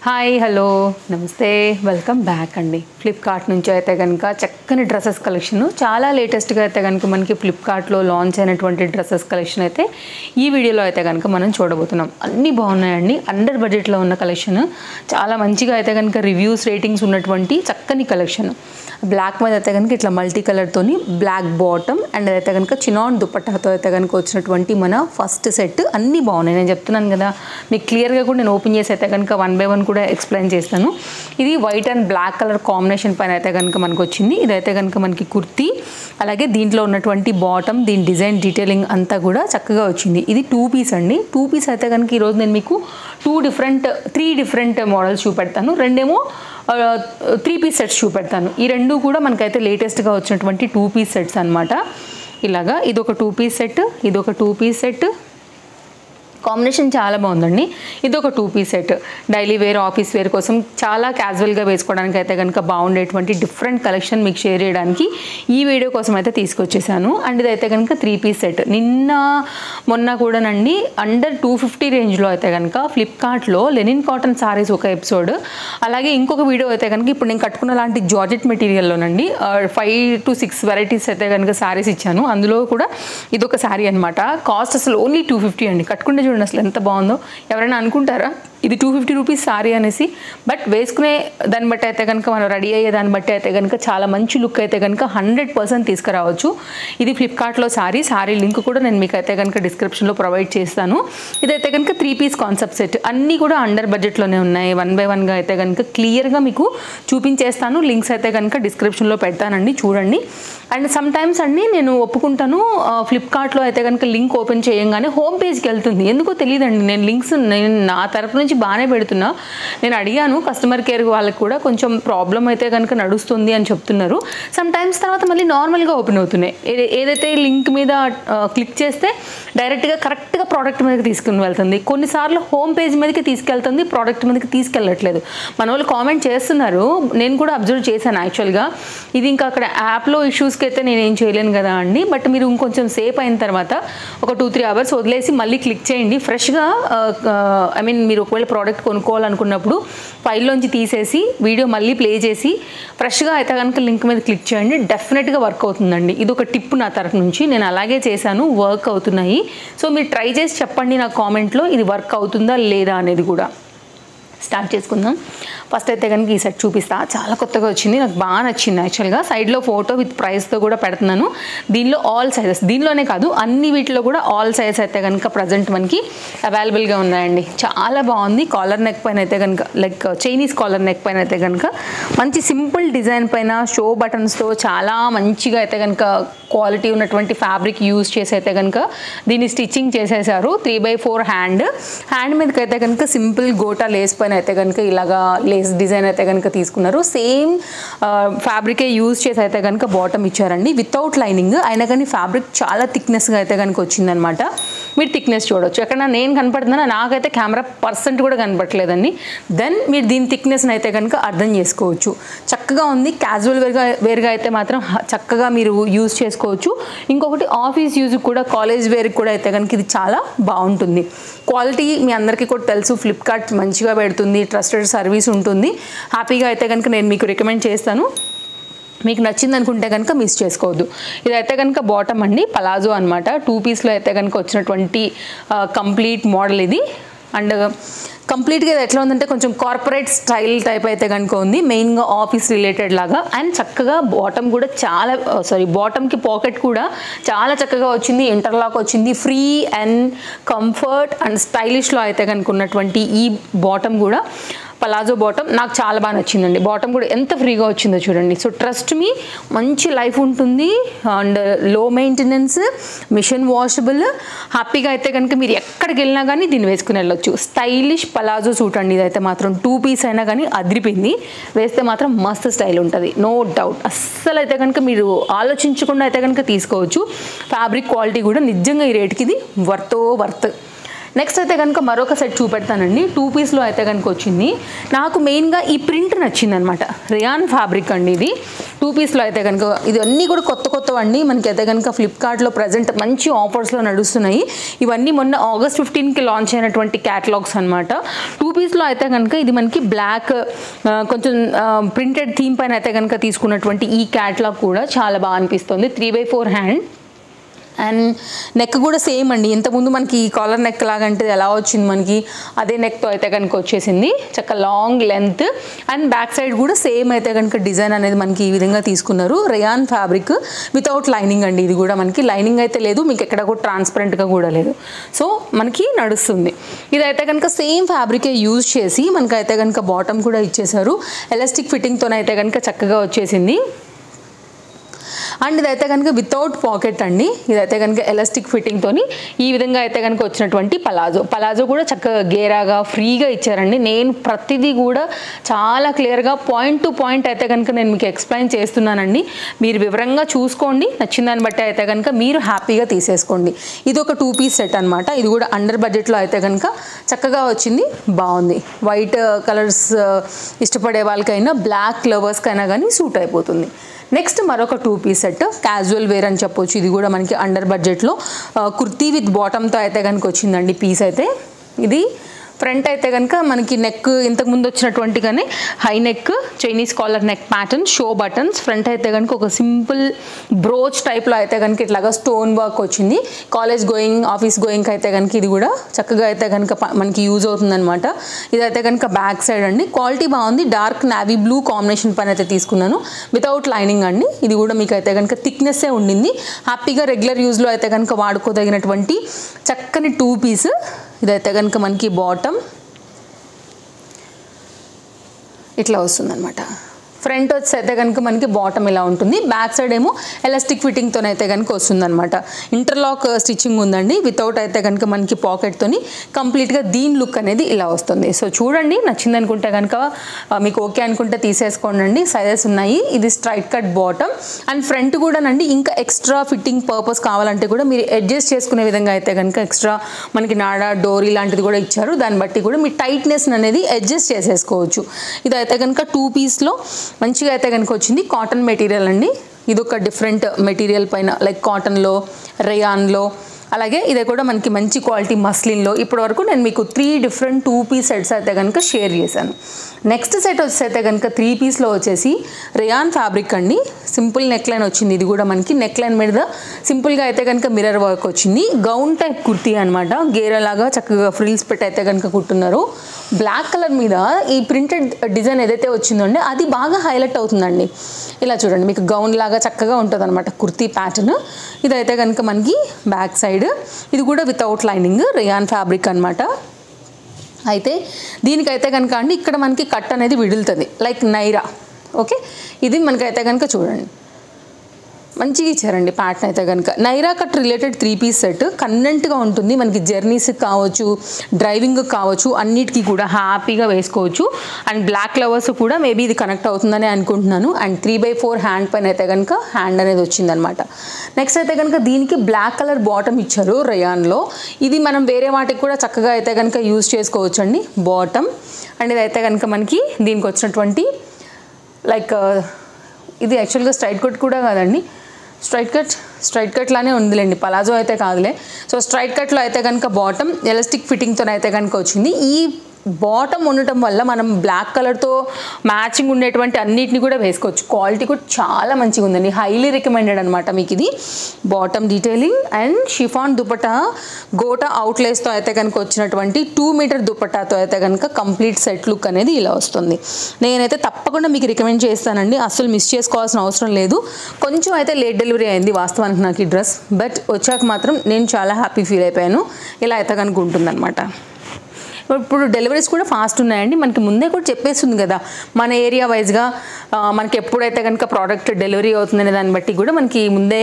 Hi hello నమస్తే welcome back అండి. Flipkart నుంచి అయితే కనుక చక్కని డ్రెస్సెస్ కలెక్షన్ చాలా లేటెస్ట్గా అయితే కనుక మనకి ఫ్లిప్కార్ట్లో లాంచ్ అయినటువంటి డ్రెస్సెస్ కలెక్షన్ అయితే ఈ వీడియోలో అయితే కనుక మనం చూడబోతున్నాం. అన్నీ బాగున్నాయండి. అండర్ బడ్జెట్లో ఉన్న కలెక్షన్, చాలా మంచిగా అయితే కనుక రివ్యూస్ రేటింగ్స్ ఉన్నటువంటి చక్కని కలెక్షన్. బ్లాక్ మీద అయితే కనుక ఇట్లా మల్టీ కలర్తోని బ్లాక్ బాటమ్ అండ్ అయితే కనుక చినాన్ దుపట్టాతో అయితే కనుక వచ్చినటువంటి మన ఫస్ట్ సెట్ అన్నీ బాగున్నాయి. నేను చెప్తున్నాను కదా మీకు క్లియర్గా కూడా నేను ఓపెన్ చేసి అయితే కనుక 1 by 1 కూడా ఎక్స్ప్లెయిన్ చేస్తాను. ఇది white and black colour combination పైన అయితే కనుక మనకు వచ్చింది. ఇదైతే కనుక మనకి కుర్తీ, అలాగే దీంట్లో ఉన్నటువంటి బాటమ్, దీని డిజైన్ డీటెయిలింగ్ అంతా కూడా చక్కగా వచ్చింది. ఇది 2 పీస్ అండి. 2 పీస్ అయితే కనుక ఈరోజు నేను మీకు 3 డిఫరెంట్ మోడల్స్ చూపెడతాను. రెండేమో 3 పీస్ సెట్స్ చూపెడతాను. ఈ రెండు కూడా మనకైతే లేటెస్ట్గా వచ్చినటువంటి 2 పీస్ సెట్స్ అనమాట. ఇలాగా ఇదొక 2 పీస్ సెట్, ఇదొక 2 పీస్ సెట్. కాంబినేషన్ చాలా బాగుందండి. ఇది ఒక 2 piece set. Daily wear, office wear కోసం చాలా క్యాజువల్గా వేసుకోవడానికి అయితే కనుక బాగుండేటువంటి డిఫరెంట్ కలెక్షన్ మీకు షేర్ చేయడానికి ఈ వీడియో కోసం అయితే తీసుకొచ్చేసాను. అండ్ ఇదైతే కనుక 3 పీస్ సెట్. మొన్న కూడానండి అండర్ 250 రేంజ్లో అయితే కనుక ఫ్లిప్కార్ట్లో లెనిన్ కాటన్ సారీస్ ఒక ఎపిసోడ్, అలాగే ఇంకొక వీడియో అయితే కనుక ఇప్పుడు నేను కట్టుకున్న లాంటి జార్జెట్ మెటీరియల్లోనండి 5 to 6 వెరైటీస్ అయితే కనుక సారీస్ ఇచ్చాను. అందులో కూడా ఇదొక సారీ అనమాట. కాస్ట్ అసలు ఓన్లీ 250 అండి. కట్టుకుంటే చూడండి అసలు ఎంత బాగుందో. ఎవరైనా అనుకుంటారా ఇది 250 రూపీస్ సారీ అనేసి? బట్ వేసుకునే దాన్ని బట్టి అయితే కనుక మనం రెడీ అయ్యే దాన్ని బట్టి అయితే కనుక చాలా మంచి లుక్ అయితే కనుక 100% తీసుకురావచ్చు. ఇది ఫ్లిప్కార్ట్లో సారీ లింక్ కూడా నేను మీకు అయితే కనుక డిస్క్రిప్షన్లో ప్రొవైడ్ చేస్తాను. ఇదైతే కనుక 3 పీస్ కాన్సెప్ట్ సెట్. అన్నీ కూడా అండర్ బడ్జెట్లోనే ఉన్నాయి. 1 by 1గా అయితే కనుక క్లియర్గా మీకు చూపించేస్తాను. లింక్స్ అయితే కనుక డిస్క్రిప్షన్లో పెడతానండి, చూడండి. అండ్ సమ్ టైమ్స్ అండి నేను ఒప్పుకుంటాను, ఫ్లిప్కార్ట్లో అయితే కనుక లింక్ ఓపెన్ చేయంగానే హోమ్ పేజ్కి వెళ్తుంది. ఎందుకో తెలియదండి. నేను నా తరపు నుంచి బాగానే పెడుతున్నా. నేను అడిగాను కస్టమర్ కేర్ వాళ్ళకి కూడా, కొంచెం ప్రాబ్లం అయితే కనుక నడుస్తుంది అని చెప్తున్నారు. సమ్ టైమ్స్ తర్వాత మళ్ళీ నార్మల్గా ఓపెన్ అవుతున్నాయి. ఏదైతే లింక్ మీద క్లిక్ చేస్తే డైరెక్ట్గా కరెక్ట్గా ప్రోడక్ట్ మీదకి తీసుకుని వెళ్తుంది. కొన్నిసార్లు హోమ్ పేజ్ మీదకి తీసుకెళ్తుంది, ప్రోడక్ట్ మీదకి తీసుకెళ్ళట్లేదు. మన వాళ్ళు కామెంట్ చేస్తున్నారు, నేను కూడా అబ్జర్వ్ చేశాను యాక్చువల్గా. ఇది ఇంకా అక్కడ యాప్లో ఇష్యూస్కి అయితే నేనేం చేయలేను కదా అండి. బట్ మీరు ఇంకొంచెం సేఫ్ అయిన తర్వాత ఒక 2-3 అవర్స్ వదిలేసి మళ్ళీ క్లిక్ చేయండి. ఫ్రెష్గా మీరు ఒకవేళ ప్రోడక్ట్ కొనుక్కోవాలనుకున్నప్పుడు ఫైల్లోంచి తీసేసి వీడియో మళ్ళీ ప్లే చేసి ఫ్రెష్గా అయితే కనుక లింక్ మీద క్లిక్ చేయండి. డెఫినెట్గా వర్క్ అవుతుందండి. ఇది ఒక టిప్ నా తరఫు నుంచి. నేను అలాగే చేశాను, వర్క్ అవుతున్నాయి. సో మీరు ట్రై చేసి చెప్పండి నా కామెంట్లో ఇది వర్క్ అవుతుందా లేదా అనేది కూడా. స్టార్ట్ చేసుకుందాం. ఫస్ట్ అయితే కనుక ఈ సెట్ చూపిస్తా. చాలా కొత్తగా వచ్చింది, నాకు బాగా నచ్చింది యాక్చువల్గా. సైడ్లో ఫోటో విత్ ప్రైస్తో కూడా పెడుతున్నాను. దీనిలో ఆల్ సైజెస్, దీనిలోనే కాదు అన్ని వీటిలో కూడా ఆల్ సైజెస్ అయితే కనుక ప్రజెంట్ మనకి అవైలబుల్గా ఉన్నాయండి. చాలా బాగుంది. కాలర్ నెక్ పైన అయితే కనుక లైక్ చైనీస్ కాలర్ నెక్ పైన అయితే కనుక మంచి సింపుల్ డిజైన్ పైన షో బటన్స్తో చాలా మంచిగా అయితే కనుక క్వాలిటీ ఉన్నటువంటి ఫ్యాబ్రిక్ యూజ్ చేసి అయితే కనుక దీన్ని స్టిచ్చింగ్ చేసేసారు. 3/4 హ్యాండ్ మీదకి అయితే కనుక సింపుల్ గోటా లేస్ పైన అయితే కనుక ఇలాగా లేస్ డిజైన్ అయితే కనుక తీసుకున్నారు. సేమ్ ఫ్యాబ్రికే యూజ్ చేసి అయితే కనుక బాటమ్ ఇచ్చారండి, వితౌట్ లైనింగ్. అయినా కానీ ఫ్యాబ్రిక్ చాలా థిక్నెస్గా అయితే కనుక వచ్చిందనమాట. మీరు థిక్నెస్ చూడవచ్చు. ఎక్కడ నేను కనపడుతున్నా, నాకైతే కెమెరా % కూడా కనపడలేదండి. దెన్ మీరు దీని థిక్నెస్ని అయితే కనుక అర్థం చేసుకోవచ్చు. చక్కగా ఉంది. క్యాజువల్ వేర్గా అయితే మాత్రం చక్కగా మీరు యూజ్ చేసుకోవచ్చు. ఇంకొకటి ఆఫీస్ యూజ్ కూడా, కాలేజ్ వేర్కి కూడా అయితే కనుక ఇది చాలా బాగుంటుంది. క్వాలిటీ మీ అందరికీ కూడా తెలుసు, ఫ్లిప్కార్ట్ మంచిగా పెడుతుంది, ట్రస్టెడ్ సర్వీస్ ఉంటుంది. హ్యాపీగా అయితే కనుక నేను మీకు రికమెండ్ చేస్తాను. మీకు నచ్చింది అనుకుంటే కనుక మిస్ చేసుకోవద్దు. ఇదైతే కనుక బాటమ్ అండి, పలాజో అనమాట. 2 పీస్లో అయితే కనుక వచ్చినటువంటి కంప్లీట్ మోడల్ ఇది. అండ్ కంప్లీట్గా ఇది ఎట్లా ఉందంటే కొంచెం కార్పొరేట్ స్టైల్ టైప్ అయితే కనుక ఉంది, మెయిన్గా ఆఫీస్ రిలేటెడ్ లాగా. అండ్ చక్కగా బాటమ్ కూడా బాటమ్కి పాకెట్ కూడా చాలా చక్కగా వచ్చింది. ఇంటర్లాక్ వచ్చింది. ఫ్రీ అండ్ కంఫర్ట్ అండ్ స్టైలిష్లో అయితే కనుక ఉన్నటువంటి ఈ బాటమ్ కూడా, పలాజో బాటమ్ నాకు చాలా బాగా నచ్చిందండి. బాటమ్ కూడా ఎంత ఫ్రీగా వచ్చిందో చూడండి. సో ట్రస్ట్ మీ, మంచి లైఫ్ ఉంటుంది. అండ్ లో మెయింటెనెన్స్, మిషన్ వాషబుల్. హ్యాపీగా అయితే కనుక మీరు ఎక్కడికి వెళ్ళినా కానీ దీన్ని వేసుకుని వెళ్ళొచ్చు. స్టైలిష్ పలాజో సూట్ అండి. ఇదైతే మాత్రం 2 పీస్ అయినా కానీ అదిరిపోయింది. వేస్తే మాత్రం మస్తు స్టైల్ ఉంటుంది, నో డౌట్. అస్సలు అయితే కనుక మీరు ఆలోచించకుండా అయితే కనుక తీసుకోవచ్చు. ఫ్యాబ్రిక్ క్వాలిటీ కూడా నిజంగా ఈ రేట్కి ఇది వర్త్. నెక్స్ట్ అయితే కనుక మరొక సెట్ చూపెడతానండి. 2 పీస్లో అయితే కనుక వచ్చింది. నాకు మెయిన్గా ఈ ప్రింట్ నచ్చింది అనమాట. రియాన్ ఫ్యాబ్రిక్ అండి ఇది. టూ పీస్లో అయితే కనుక ఇది అన్నీ కూడా కొత్తవండి మనకి అయితే కనుక ఫ్లిప్కార్ట్లో ప్రజెంట్ మంచి ఆఫర్స్లో నడుస్తున్నాయి. ఇవన్నీ మొన్న August 15కి లాంచ్ అయినటువంటి క్యాటలాగ్స్ అనమాట. టూ పీస్లో అయితే కనుక ఇది మనకి బ్లాక్ కొంచెం ప్రింటెడ్ థీమ్ పైన అయితే కనుక తీసుకున్నటువంటి ఈ క్యాటలాగ్ కూడా చాలా బాగా అనిపిస్తుంది. 3/4 హ్యాండ్ అండ్ నెక్ కూడా సేమ్ అండి. ఇంతకుముందు మనకి కాలర్ నెక్ లాగా అంటే ఎలా వచ్చింది మనకి అదే నెక్తో అయితే కనుక వచ్చేసింది. చక్క long length and back side కూడా సేమ్ అయితే కనుక డిజైన్ అనేది మనకి ఈ విధంగా తీసుకున్నారు. రేయాన్ ఫ్యాబ్రిక్ వితౌట్ లైనింగ్ అండి. ఇది కూడా మనకి లైనింగ్ అయితే లేదు, మీకు ఎక్కడ కూడా ట్రాన్స్పరెంట్గా కూడా లేదు. సో మనకి నడుస్తుంది. ఇదైతే కనుక సేమ్ ఫ్యాబ్రికే యూజ్ చేసి మనకైతే కనుక బాటమ్ కూడా ఇచ్చేసారు. ఎలాస్టిక్ ఫిట్టింగ్తోనైతే కనుక చక్కగా వచ్చేసింది. అండ్ ఇదైతే కనుక వితౌట్ పాకెట్ అండి. ఇదైతే కనుక ఎలాస్టిక్ ఫిట్టింగ్తోని ఈ విధంగా అయితే కనుక వచ్చినటువంటి పలాజో కూడా చక్కగా గేరాగా ఫ్రీగా ఇచ్చారండి. నేను ప్రతిదీ కూడా చాలా క్లియర్గా పాయింట్ టు పాయింట్ అయితే కనుక నేను మీకు ఎక్స్ప్లెయిన్ చేస్తున్నానండి. మీరు వివరంగా చూసుకోండి, నచ్చిన దాన్ని బట్టి అయితే కనుక మీరు హ్యాపీగా తీసేసుకోండి. ఇది ఒక 2 పీస్ సెట్ అనమాట. ఇది కూడా అండర్ బడ్జెట్లో అయితే కనుక చక్కగా వచ్చింది, బాగుంది. వైట్ కలర్స్ ఇష్టపడే వాళ్ళకైనా బ్లాక్ లవర్స్కైనా కానీ సూట్ అయిపోతుంది. నెక్స్ట్ మరొక 2 పీస్ సెట్ క్యాజువల్ వేర్ అని చెప్పొచ్చు. ఇది కూడా మనకి అండర్ బడ్జెట్లో కుర్తీ విత్ బాటమ్తో అయితే కనుక వచ్చిందండి పీస్ అయితే. ఇది ఫ్రంట్ అయితే కనుక మనకి నెక్ ఇంతకుముందు వచ్చినటువంటిగానే high neck Chinese collar neck pattern, show buttons. Front అయితే కనుక ఒక సింపుల్ బ్రోచ్ టైప్లో అయితే కనుక ఇట్లాగా స్టోన్ వర్క్ వచ్చింది. కాలేజ్ గోయింగ్ ఆఫీస్ గోయింగ్ అయితే కనుక ఇది కూడా చక్కగా అయితే కనుక మనకి యూజ్ అవుతుంది అనమాట. ఇదైతే కనుక బ్యాక్ సైడ్ అండి. క్వాలిటీ బాగుంది. డార్క్ నావీ బ్లూ కాంబినేషన్ పైన అయితే తీసుకున్నాను వితౌట్ లైనింగ్ అండి. ఇది కూడా మీకు అయితే కనుక థిక్నెస్సే ఉండింది. హ్యాపీగా రెగ్యులర్ యూజ్లో అయితే కనుక వాడుకోదగినటువంటి చక్కని 2 పీస్. ఇదైతే కనుక మనకి బాటమ్ ఇట్లా వస్తుందన్నమాట. ఫ్రంట్ వచ్చి అయితే కనుక మనకి బాటమ్ ఇలా ఉంటుంది. బ్యాక్ సైడ్ ఏమో ఎలాస్టిక్ ఫిట్టింగ్తోనైతే కనుక వస్తుందన్నమాట. ఇంటర్లాక్ స్టిచ్చింగ్ ఉందండి. వితౌట్ అయితే కనుక మనకి పాకెట్తోని కంప్లీట్గా దీని లుక్ అనేది ఇలా వస్తుంది. సో చూడండి, నచ్చింది అనుకుంటే కనుక మీకు ఓకే అనుకుంటే తీసేసుకోండి. సైజెస్ ఉన్నాయి. ఇది straight cut bottom and front కూడానండి. ఇంకా ఎక్స్ట్రా ఫిట్టింగ్ పర్పస్ కావాలంటే కూడా మీరు అడ్జస్ట్ చేసుకునే విధంగా అయితే కనుక ఎక్స్ట్రా మనకి నాడా డోర్ ఇలాంటిది కూడా ఇచ్చారు. దాన్ని బట్టి కూడా మీ టైట్నెస్ అనేది అడ్జస్ట్ చేసేసుకోవచ్చు. ఇదైతే కనుక 2 పీస్లో మంచిగా అయితే కనుక వచ్చింది. కాటన్ మెటీరియల్ అండి. ఇది ఒక డిఫరెంట్ మెటీరియల్ పైన లైక్ కాటన్లో, రేయాన్లో, అలాగే ఇదే కూడా మనకి మంచి క్వాలిటీ మస్లిన్లో. ఇప్పటి వరకు నేను మీకు 3 డిఫరెంట్ 2 పీస్ సెట్స్ అయితే కనుక షేర్ చేశాను. నెక్స్ట్ సెట్ వచ్చి అయితే కనుక 3 పీస్లో వచ్చేసి రేయాన్ ఫ్యాబ్రిక్ అండి. సింపుల్ నెక్ లైన్ వచ్చింది. ఇది కూడా మనకి నెక్ లైన్ మీద సింపుల్గా అయితే కనుక మిర్రర్ వర్క్ వచ్చింది. గౌన్ టైప్ కుర్తీ అనమాట. గేరలాగా చక్కగా ఫ్రిల్స్ పెట్టి అయితే కనుక కుట్టున్నారు. బ్లాక్ కలర్ మీద ఈ ప్రింటెడ్ డిజైన్ ఏదైతే వచ్చిందో అండి అది బాగా హైలైట్ అవుతుందండి. ఇలా చూడండి, మీకు గౌన్ లాగా చక్కగా ఉంటుంది అనమాట కుర్తీ ప్యాటర్న్. ఇదైతే కనుక మనకి బ్యాక్ సైడ్. ఇది కూడా వితౌట్ లైనింగ్ రేయాన్ ఫ్యాబ్రిక్ అనమాట. అయితే దీనికైతే కనుక అండి ఇక్కడ మనకి కట్ అనేది విడులుతుంది లైక్ నైరా. ఓకే, ఇది మనకైతే కనుక చూడండి మంచిగా ఇచ్చారండి ప్యాటర్న్ అయితే కనుక. Naira cut related 3 piece set కన్వెంట్గా ఉంటుంది. మనకి జర్నీస్కి కావచ్చు, డ్రైవింగ్కి కావచ్చు, అన్నిటికీ కూడా హ్యాపీగా వేసుకోవచ్చు. అండ్ బ్లాక్ లవర్స్ కూడా మేబీ ఇది కనెక్ట్ అవుతుందని అనుకుంటున్నాను. అండ్ 3/4 హ్యాండ్ పైన అయితే కనుక హ్యాండ్ అనేది వచ్చిందనమాట. నెక్స్ట్ అయితే కనుక దీనికి బ్లాక్ కలర్ బాటమ్ ఇచ్చారు రేయాన్లో. ఇది మనం వేరే వాటికి కూడా చక్కగా అయితే కనుక యూజ్ చేసుకోవచ్చు అండి బాటమ్. అండ్ ఇదైతే కనుక మనకి దీనికి వచ్చినటువంటి లైక్ ఇది యాక్చువల్గా స్ట్రైట్ కట్ కూడా కాదండి, స్ట్రైట్ కట్ లానే ఉందిలేండి, పలాజో అయితే కాదులే. సో స్ట్రైట్ కట్లో అయితే కనుక బాటమ్ ఎలాస్టిక్ ఫిట్టింగ్తో అయితే కనుక వచ్చింది. ఈ బాటమ్ ఉండటం వల్ల మనం బ్లాక్ కలర్తో మ్యాచింగ్ ఉండేటువంటి అన్నిటిని కూడా వేసుకోవచ్చు. క్వాలిటీ కూడా చాలా మంచిగా ఉందండి. హైలీ రికమెండెడ్ అనమాట మీకు ఇది. Bottom detailing and chiffon dupatta gota అవుట్లేస్తో అయితే కనుక వచ్చినటువంటి 2 మీటర్ దుపట్టాతో అయితే కనుక కంప్లీట్ సెట్ లుక్ అనేది ఇలా వస్తుంది. నేనైతే తప్పకుండా మీకు రికమెండ్ చేస్తానండి. అసలు మిస్ చేసుకోవాల్సిన అవసరం లేదు. కొంచెం అయితే లేట్ డెలివరీ అయింది వాస్తవానికి నాకు ఈ డ్రెస్, బట్ వచ్చాక మాత్రం నేను చాలా హ్యాపీ ఫీల్ అయిపోయాను. ఇలా అయితే కనుక ఉంటుందన్నమాట. ఇప్పుడు డెలివరీస్ కూడా ఫాస్ట్ ఉన్నాయండి. మనకి ముందే కూడా చెప్పేస్తుంది కదా మన ఏరియా వైజ్గా మనకి ఎప్పుడైతే కనుక ప్రోడక్ట్ డెలివరీ అవుతుందనే దాన్ని బట్టి కూడా మనకి ముందే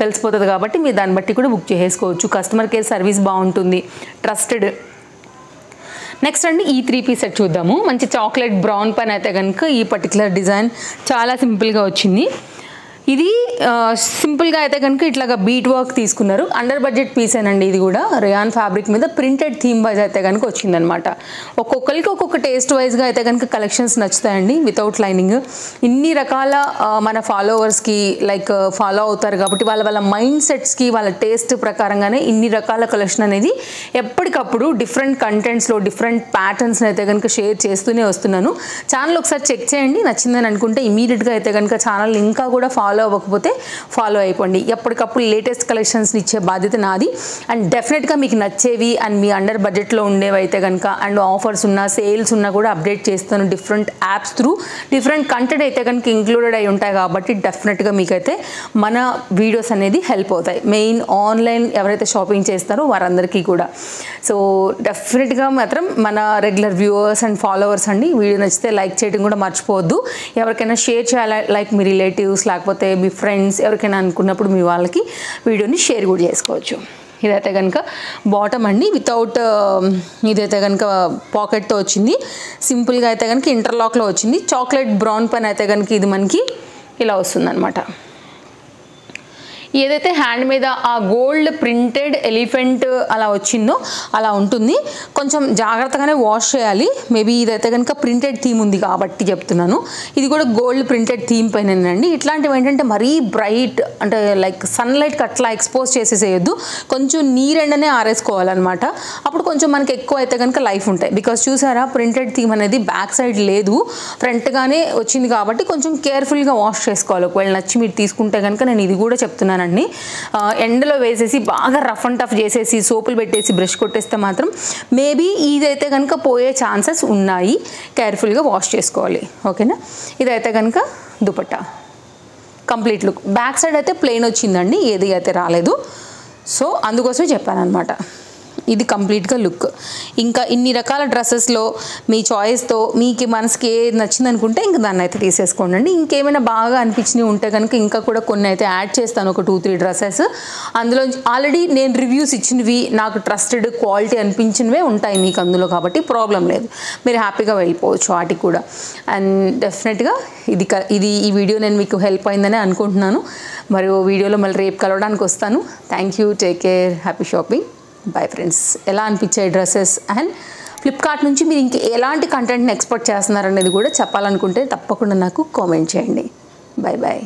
తెలిసిపోతుంది. కాబట్టి మీరు దాన్ని బట్టి కూడా బుక్ చేసుకోవచ్చు. కస్టమర్ కేర్ సర్వీస్ బాగుంటుంది, ట్రస్టెడ్. నెక్స్ట్ అండి ఈ 3 పీస్ సెట్ చూద్దాము. మంచి చాక్లెట్ బ్రౌన్ పైన అయితే కనుక ఈ పర్టికులర్ డిజైన్ చాలా సింపుల్గా వచ్చింది. ఇది సింపుల్గా అయితే కనుక ఇట్లాగా బీట్ వర్క్ తీసుకున్నారు. అండర్ బడ్జెట్ పీసేనండి. ఇది కూడా రేయాన్ ఫ్యాబ్రిక్ మీద ప్రింటెడ్ థీమ్ వైజ్ అయితే కనుక వచ్చిందనమాట. ఒక్కొక్కరికి ఒక్కొక్క టేస్ట్ వైజ్గా అయితే కనుక కలెక్షన్స్ నచ్చుతాయండి వితౌట్ లైనింగ్. ఇన్ని రకాల మన ఫాలోవర్స్కి లైక్ ఫాలో అవుతారు కాబట్టి వాళ్ళ మైండ్ సెట్స్కి వాళ్ళ టేస్ట్ ప్రకారంగానే ఇన్ని రకాల కలెక్షన్ అనేది ఎప్పటికప్పుడు డిఫరెంట్ కంటెంట్స్లో డిఫరెంట్ ప్యాటర్న్స్ని అయితే కనుక షేర్ చేస్తూనే వస్తున్నాను. ఛానల్ ఒకసారి చెక్ చేయండి. నచ్చిందని అనుకుంటే ఇమీడియట్గా అయితే కనుక ఛానల్ ఇంకా కూడా ఫాలో అవ్వకపోతే ఫాలో అయిపోండి. ఎప్పటికప్పుడు లేటెస్ట్ కలెక్షన్స్ని ఇచ్చే బాధ్యత నాది. అండ్ డెఫినెట్గా మీకు నచ్చేవి అండ్ మీ అండర్ బడ్జెట్లో ఉండేవి అయితే కనుక అండ్ ఆఫర్స్ ఉన్నా సేల్స్ ఉన్నా కూడా అప్డేట్ చేస్తాను. Different apps through different content అయితే కనుక ఇంక్లూడెడ్ అయి ఉంటాయి కాబట్టి డెఫినెట్గా మీకైతే మన వీడియోస్ అనేది హెల్ప్ అవుతాయి. మెయిన్ ఆన్లైన్ ఎవరైతే షాపింగ్ చేస్తారో వారందరికీ కూడా. సో డెఫినెట్గా మాత్రం మన రెగ్యులర్ వ్యూవర్స్ అండ్ ఫాలోవర్స్ అండి వీడియో నచ్చితే లైక్ చేయడం కూడా మర్చిపోవద్దు. ఎవరికైనా షేర్ చేయాలి లైక్ మీ రిలేటివ్స్ లేకపోతే మీ ఫ్రెండ్స్ ఎవరికైనా అనుకున్నప్పుడు మీ వాళ్ళకి వీడియోని షేర్ కూడా చేసుకోవచ్చు. ఇదైతే కనుక బాటమ్ అండి వితౌట్ ఇదైతే కనుక పాకెట్తో వచ్చింది. సింపుల్గా అయితే కనుక ఇంటర్లాక్లో వచ్చింది. చాక్లెట్ బ్రౌన్ పైన అయితే కనుక ఇది మనకి ఇలా వస్తుందన్నమాట. ఏదైతే హ్యాండ్ మీద ఆ గోల్డ్ ప్రింటెడ్ ఎలిఫెంట్ అలా వచ్చిందో అలా ఉంటుంది. కొంచెం జాగ్రత్తగానే వాష్ చేయాలి. మేబీ ఇదైతే కనుక ప్రింటెడ్ థీమ్ ఉంది కాబట్టి చెప్తున్నాను. ఇది కూడా గోల్డ్ ప్రింటెడ్ థీమ్ పైనండి. ఇట్లాంటివి ఏంటంటే మరీ బ్రైట్ అంటే లైక్ సన్లైట్కి అట్లా ఎక్స్పోజ్ చేసేసేయొద్దు. కొంచెం నీరెండనే ఆరేసుకోవాలన్నమాట. అప్పుడు కొంచెం మనకి ఎక్కువ అయితే కనుక లైఫ్ ఉంటాయి. బికాస్ చూసారా ప్రింటెడ్ థీమ్ అనేది బ్యాక్ సైడ్ లేదు, ఫ్రంట్గానే వచ్చింది కాబట్టి కొంచెం కేర్ఫుల్గా వాష్ చేసుకోవాలి. ఒకవేళ నచ్చి మీరు తీసుకుంటే కనుక నేను ఇది కూడా చెప్తున్నాను. ఎండలో వేసేసి బాగా రఫ్ అండ్ టఫ్ చేసేసి సోపులు పెట్టేసి బ్రష్ కొట్టేస్తే మాత్రం మేబీ ఇదైతే కనుక పోయే ఛాన్సెస్ ఉన్నాయి. కేర్ఫుల్గా వాష్ చేసుకోవాలి. ఓకేనా. ఇదైతే కనుక dupatta complete look. Back side అయితే ప్లెయిన్ వచ్చిందండి, ఏది అయితే రాలేదు. సో అందుకోసమే చెప్పాను అనమాట. ఇది కంప్లీట్గా లుక్. ఇంకా ఇన్ని రకాల డ్రెస్సెస్లో మీ చాయిస్తో మీకు మనసుకి ఏది నచ్చింది అనుకుంటే ఇంక దాన్ని అయితే తీసేసుకోండి. ఇంకేమైనా బాగా అనిపించినవి ఉంటే కనుక ఇంకా కూడా కొన్ని అయితే యాడ్ చేస్తాను, ఒక 2-3 డ్రెస్సెస్. అందులో ఆల్రెడీ నేను రివ్యూస్ ఇచ్చినవి నాకు ట్రస్టెడ్ క్వాలిటీ అనిపించినవే ఉంటాయి మీకు అందులో కాబట్టి ప్రాబ్లం లేదు. మీరు హ్యాపీగా వెళ్ళిపోవచ్చు వాటికి కూడా. అండ్ డెఫినెట్గా ఇది ఈ వీడియో నేను మీకు హెల్ప్ అయిందని అనుకుంటున్నాను. మరియు వీడియోలో మళ్ళీ రేపు కలవడానికి వస్తాను. Thank you. Take care. Happy shopping. Bye friends. ఎలా అనిపించాయి డ్రెస్సెస్ అండ్ ఫ్లిప్కార్ట్ నుంచి మీరు ఇంక ఎలాంటి కంటెంట్ని ఎక్స్పెక్ట్ చేస్తున్నారనేది కూడా చెప్పాలనుకుంటే తప్పకుండా నాకు కామెంట్ చేయండి. Bye bye.